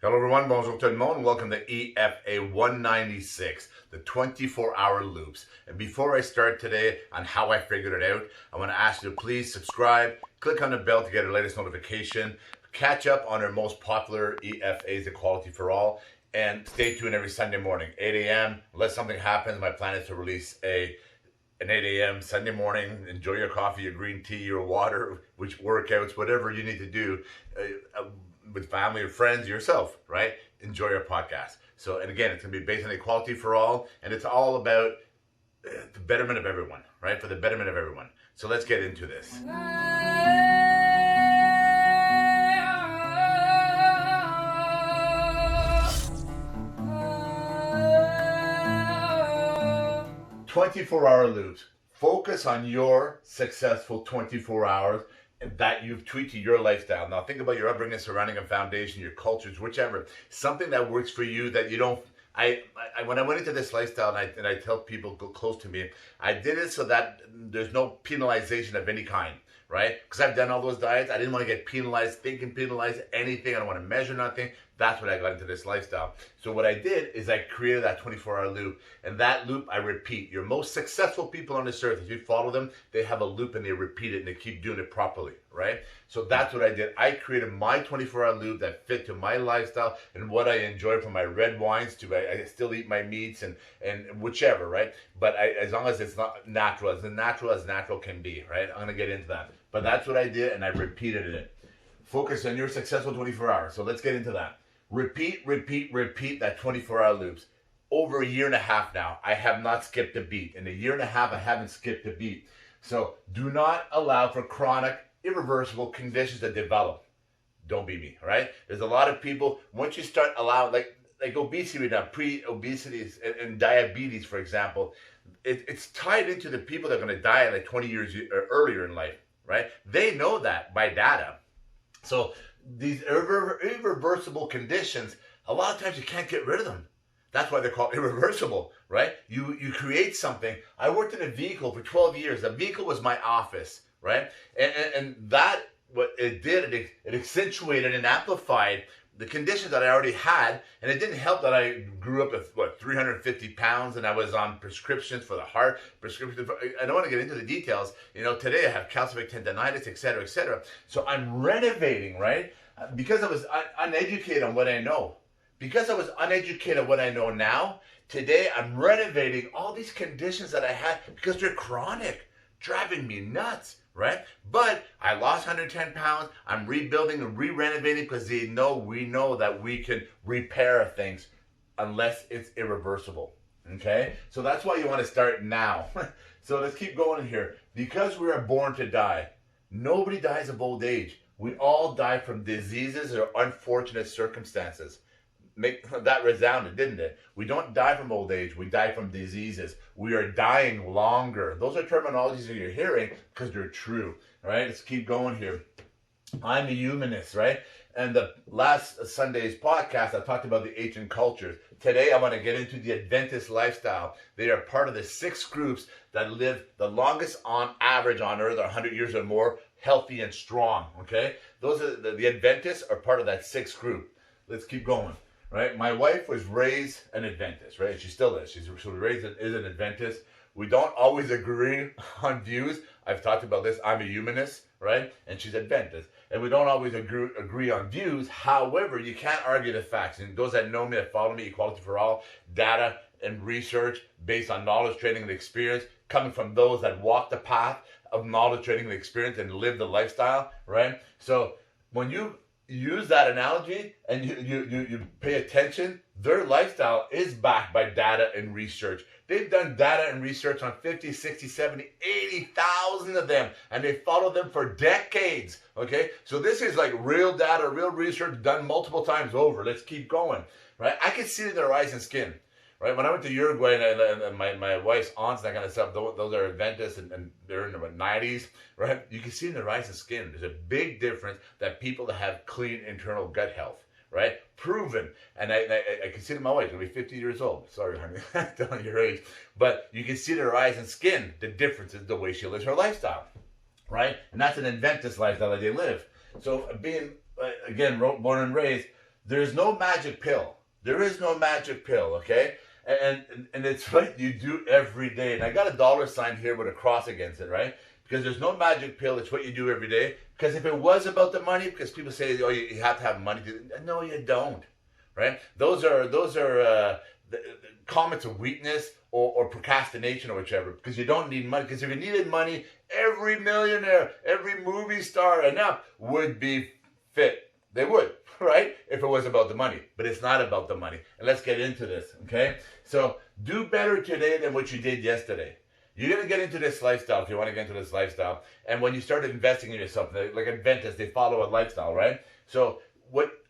Hello everyone, bonjour tout le monde. Welcome to EFA 196, the 24-hour loops. And before I start today on how I figured it out, I want to ask you to please subscribe, click on the bell to get our latest notification, catch up on our most popular EFAs, Equality for All, and stay tuned every Sunday morning, 8 a.m. Unless something happens, my plan is to release an 8 a.m. Sunday morning. Enjoy your coffee, your green tea, your water, which workouts, whatever you need to do. With family or friends, yourself, right? Enjoy your podcast. So, and again, it's going to be based on equality for all, and it's all about the betterment of everyone, right? For the betterment of everyone. So let's get into this. 24-hour loops. Focus on your successful 24 hours that you've tweaked to your lifestyle. Now think about your upbringing, surrounding, and foundation, your cultures, whichever. Something that works for you that you don't. When I went into this lifestyle, and I tell people go close to me, I did it so that there's no penalization of any kind, right? Because I've done all those diets. I didn't want to get penalized, thinking penalized, anything. I don't want to measure nothing. That's what I got into this lifestyle. So what I did is I created that 24-hour loop. And that loop, I repeat. Your most successful people on this earth, if you follow them, they have a loop and they repeat it and they keep doing it properly, right? So that's what I did. I created my 24-hour loop that fit to my lifestyle and what I enjoy, from my red wines to I still eat my meats and whichever, right? But as long as it's not natural, as natural can be, right? I'm going to get into that. But that's what I did, and I repeated it. Focus on your successful 24 hours. So let's get into that. Repeat that 24-hour loops. Over a year and a half now, I have not skipped a beat. In a year and a half, I haven't skipped a beat. So do not allow for chronic, irreversible conditions to develop. Don't be me, right? There's a lot of people, once you start allowing, like obesity right now, pre-obesity and diabetes, for example, it's tied into the people that are going to die like 20 years earlier in life, right? They know that by data. So these irreversible conditions, a lot of times you can't get rid of them. That's why they're called irreversible, right? You create something. I worked in a vehicle for 12 years. A vehicle was my office, right? And that, what it did, it accentuated and amplified the conditions that I already had. And it didn't help that I grew up with 350 pounds and I was on prescriptions for the heart, I don't want to get into the details. Today I have calcific tendonitis, et cetera, et cetera. So I'm renovating, right? Because I was uneducated on what I know. Because I was uneducated on what I know now, today I'm renovating all these conditions that I had because they're chronic, driving me nuts, right? But I lost 110 pounds. I'm rebuilding and re-renovating because we know that we can repair things unless it's irreversible, okay? So that's why you want to start now. So let's keep going here. Because we are born to die, nobody dies of old age. We all die from diseases or unfortunate circumstances. Make that resounded, didn't it? We don't die from old age. We die from diseases. We are dying longer. Those are terminologies that you're hearing because they're true. All right, let's keep going here. I'm a humanist, right? And the last Sunday's podcast, I talked about the ancient cultures. Today, I want to get into the Adventist lifestyle. They are part of the 6 groups that live the longest on average on earth, 100 years or more, healthy and strong, okay? Those are the Adventists are part of that 6th group. Let's keep going. Right, my wife was raised an Adventist, right? She still is. She was raised as an Adventist. We don't always agree on views. I've talked about this. I'm a humanist, right? And she's Adventist. And we don't always agree on views. However, you can't argue the facts. And those that know me, that follow me, Equality for All, data and research based on knowledge, training, and experience, coming from those that walk the path of knowledge, training, and experience and live the lifestyle, right? So when you use that analogy and you pay attention, their lifestyle is backed by data and research. They've done data and research on 50, 60, 70, 80,000 of them, and they follow them for decades, okay? So this is like real data, real research done multiple times over. Let's keep going, right? I can see it in their eyes and skin. Right, when I went to Uruguay and my wife's aunts and that kind of stuff, those are Adventists and they're in their 90s, right? You can see in their eyes and skin, there's a big difference that people that have clean internal gut health, right? Proven. And I can see it in my wife, she'll be 50 years old. Sorry, honey, telling your age. But you can see in her eyes and skin, the difference is the way she lives her lifestyle, right? And that's an Adventist lifestyle that they live. So being, again, born and raised, There's no magic pill. There is no magic pill, okay? And it's what you do every day. And I got a dollar sign here with a cross against it, right? Because there's no magic pill. It's what you do every day. Because if it was about the money, because people say, oh, you have to have money. No, you don't, right? Those are the comments of weakness or procrastination or whichever. Because you don't need money. Because if you needed money, every millionaire, every movie star and up would be fit. They would, right? If it was about the money. But it's not about the money. And let's get into this, okay? So do better today than what you did yesterday. You're going to get into this lifestyle if you want to get into this lifestyle. And when you start investing in yourself, like Adventist, they follow a lifestyle, right? So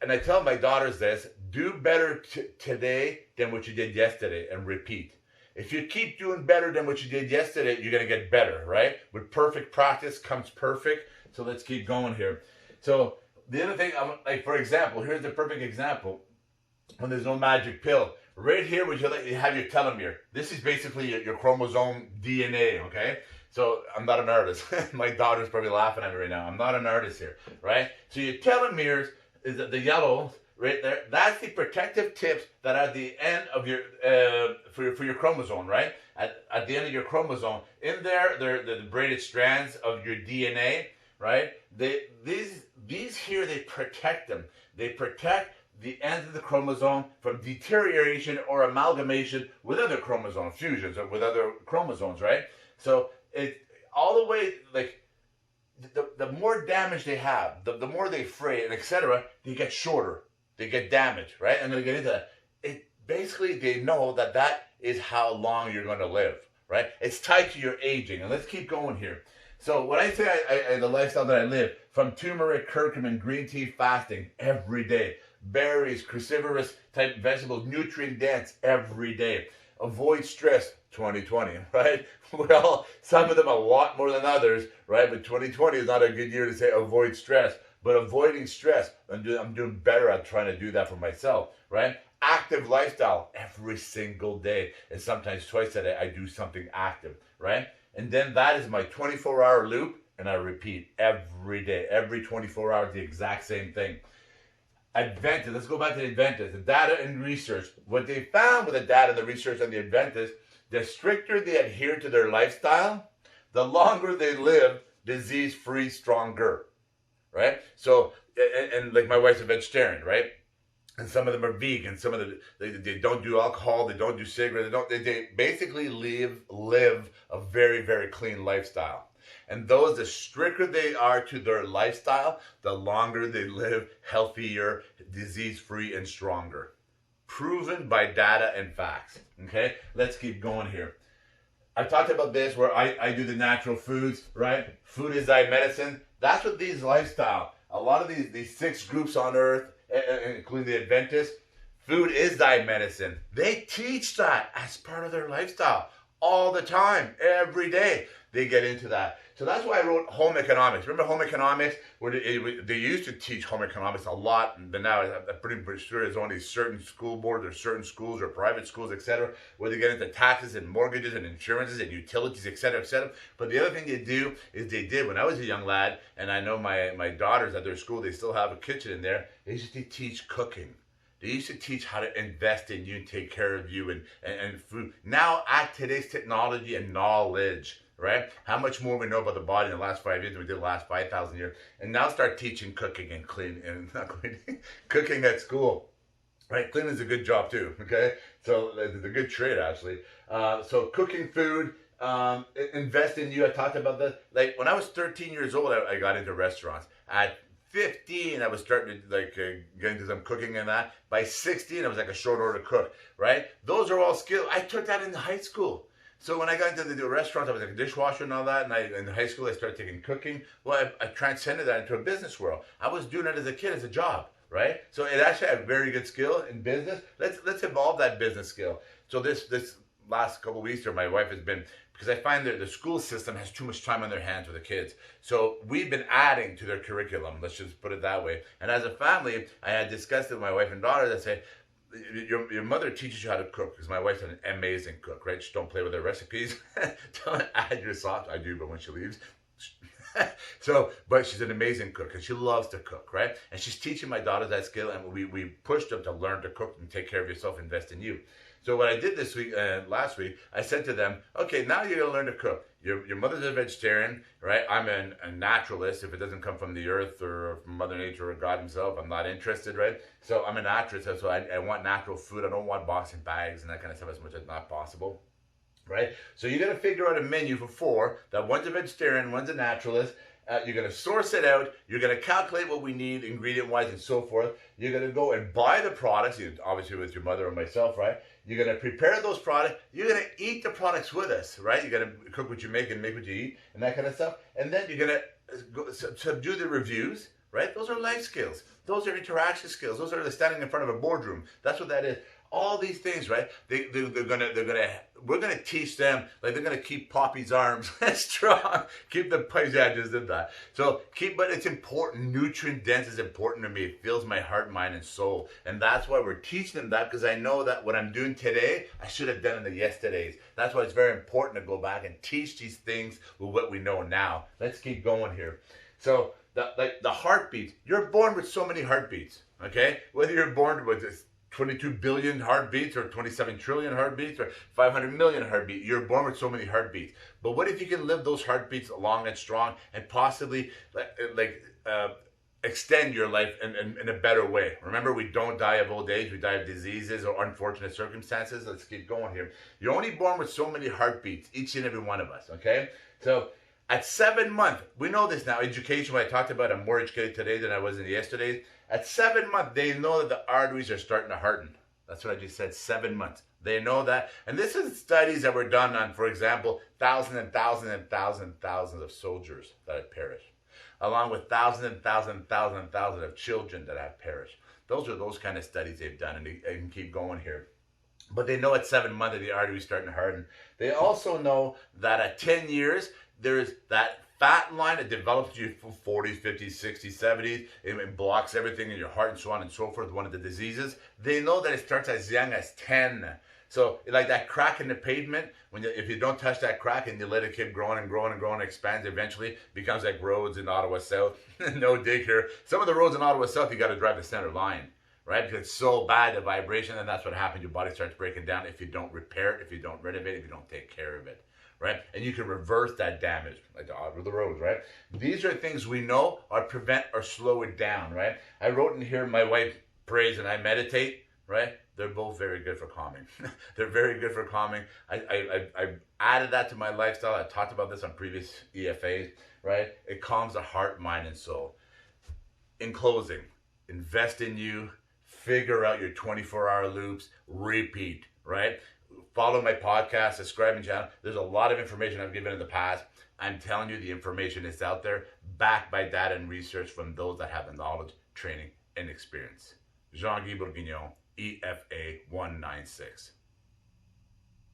and I tell my daughters this, do better today than what you did yesterday and repeat. If you keep doing better than what you did yesterday, you're going to get better, right? With perfect practice comes perfect. So let's keep going here. So the other thing, like for example, here's the perfect example. When there's no magic pill. Right here, you have your telomere. This is basically your chromosome DNA, okay? So I'm not an artist. My daughter's probably laughing at me right now. I'm not an artist here, right? So your telomeres is the yellow right there. That's the protective tips that are at the end of your for your chromosome, right? At the end of your chromosome, in there, they're the braided strands of your DNA, right? These here, they protect them. They protect the ends of the chromosome from deterioration or amalgamation with other chromosome fusions or with other chromosomes, right? So it all the way, like the more damage they have, the more they fray and etc., they get shorter, they get damaged, right? I'm going to get into that. Basically they know that is how long you're going to live, right? It's tied to your aging, and let's keep going here. So when I say the lifestyle that I live, from turmeric, curcumin, green tea, fasting every day, berries, cruciferous type vegetables, nutrient dense every day. Avoid stress, 2020, right? Well, some of them a lot more than others, right? But 2020 is not a good year to say avoid stress. But avoiding stress, I'm doing better at trying to do that for myself, right? Active lifestyle every single day. And sometimes twice a day I do something active, right? And then that is my 24-hour loop, and I repeat every day, every 24 hours, the exact same thing. Adventist, let's go back to the Adventist, the data and research. What they found with the data and the research on the Adventist, the stricter they adhere to their lifestyle, the longer they live disease-free, stronger, right? So, and like my wife's a vegetarian, right? And some of them are vegan. Some of them, they don't do alcohol. They don't do cigarettes. They basically live a very, very clean lifestyle. And the stricter they are to their lifestyle, the longer they live, healthier, disease-free, and stronger. Proven by data and facts. Okay? Let's keep going here. I talked about this where I do the natural foods, right? Food is thy medicine. That's what these lifestyle. A lot of these 6 groups on earth, including the Adventists, food is thy medicine. They teach that as part of their lifestyle all the time, every day. They get into that. So that's why I wrote Home Economics. Remember Home Economics? Where they used to teach Home Economics a lot, but now I'm pretty sure there's only certain school boards or certain schools or private schools, etc., where they get into taxes and mortgages and insurances and utilities, etc., etc. But the other thing they do is they did, when I was a young lad, and I know my daughters at their school, they still have a kitchen in there, they used to teach cooking. They used to teach how to invest in you and take care of you and food. Now, at today's technology and knowledge, right? How much more we know about the body in the last 5 years than we did the last 5,000 years. And now start teaching cooking and cooking at school, right? Cleaning is a good job too, okay? So it's a good trade actually. So cooking food, invest in you. I talked about that. Like when I was 13 years old, I got into restaurants. At 15, I was starting to get into some cooking and that. By 16, I was like a short order cook, right? Those are all skills. I took that in high school. So when I got into the restaurants, I was like a dishwasher and all that. And in high school, I started taking cooking. Well, I transcended that into a business world. I was doing it as a kid, as a job, right? So it actually had a very good skill in business. Let's evolve that business skill. So this last couple of weeks here, my wife has been, because I find that the school system has too much time on their hands with the kids. So we've been adding to their curriculum, let's just put it that way. And as a family, I had discussed it with my wife and daughter that say, your mother teaches you how to cook, because my wife's an amazing cook, right? Just don't play with her recipes. Don't add your sauce. I do, but when she leaves, So, but she's an amazing cook and she loves to cook, right? And she's teaching my daughters that skill, and we pushed them to learn to cook and take care of yourself, invest in you. So what I did this week, last week, I said to them, okay, now you're gonna learn to cook. Your mother's a vegetarian, right? I'm a naturalist. If it doesn't come from the earth or from Mother Nature or God himself, I'm not interested, right? So I'm a naturalist, so I want natural food. I don't want boxing bags and that kind of stuff as much as not possible, right? So you're gonna figure out a menu for four. That one's a vegetarian, one's a naturalist. You're going to source it out. You're going to calculate what we need ingredient-wise and so forth. You're going to go and buy the products, obviously with your mother or myself, right? You're going to prepare those products. You're going to eat the products with us, right? You're going to cook what you make and make what you eat and that kind of stuff. And then you're going to subdue the reviews, right? Those are life skills. Those are interaction skills. Those are the standing in front of a boardroom. That's what that is. All these things, right? We're gonna teach them, like they're gonna keep Poppy's arms strong, keep the pipes. Yeah, I just did that. So but it's important. Nutrient dense is important to me. It fills my heart, mind, and soul, and that's why we're teaching them that, because I know that what I'm doing today, I should have done in the yesterdays. That's why it's very important to go back and teach these things with what we know now. Let's keep going here. So the heartbeats. You're born with so many heartbeats. Okay, whether you're born with this 22 billion heartbeats or 27 trillion heartbeats or 500 million heartbeats. You're born with so many heartbeats. But what if you can live those heartbeats long and strong and possibly extend your life in a better way? Remember, we don't die of old age. We die of diseases or unfortunate circumstances. Let's keep going here. You're only born with so many heartbeats, each and every one of us, okay? So at 7 months, we know this now. Education, what I talked about, I'm more educated today than I was in yesterday's. At 7 months, they know that the arteries are starting to harden. That's what I just said, 7 months. They know that. And this is studies that were done on, for example, thousands and thousands and thousands and thousands of soldiers that have perished, along with thousands and thousands and thousands and thousands of children that have perished. Those are those kind of studies they've done, and they can keep going here. But they know at 7 months that the arteries starting to harden. They also know that at 10 years, there's that fat line that develops you for 40s, 50s, 60s, 70s. It blocks everything in your heart and so on and so forth, one of the diseases. They know that it starts as young as 10. So like that crack in the pavement, if you don't touch that crack and you let it keep growing and growing and growing, expands, eventually becomes like roads in Ottawa South. No dig here. Some of the roads in Ottawa South, you got to drive the center line, right? Because it's so bad, the vibration, and that's what happens. Your body starts breaking down if you don't repair it, if you don't renovate it, if you don't take care of it. Right? And you can reverse that damage, like the odds with the roads, right? These are things we know or prevent or slow it down, right? I wrote in here, my wife prays and I meditate, right? They're both very good for calming. They're very good for calming. I added that to my lifestyle. I talked about this on previous EFAs, right? It calms the heart, mind, and soul. In closing, invest in you, figure out your 24-hour loops, repeat, right? Follow my podcast, subscribe and channel. There's a lot of information I've given in the past. I'm telling you, the information is out there, backed by data and research from those that have the knowledge, training, and experience. Jean-Guy Bourguignon, EFA 196.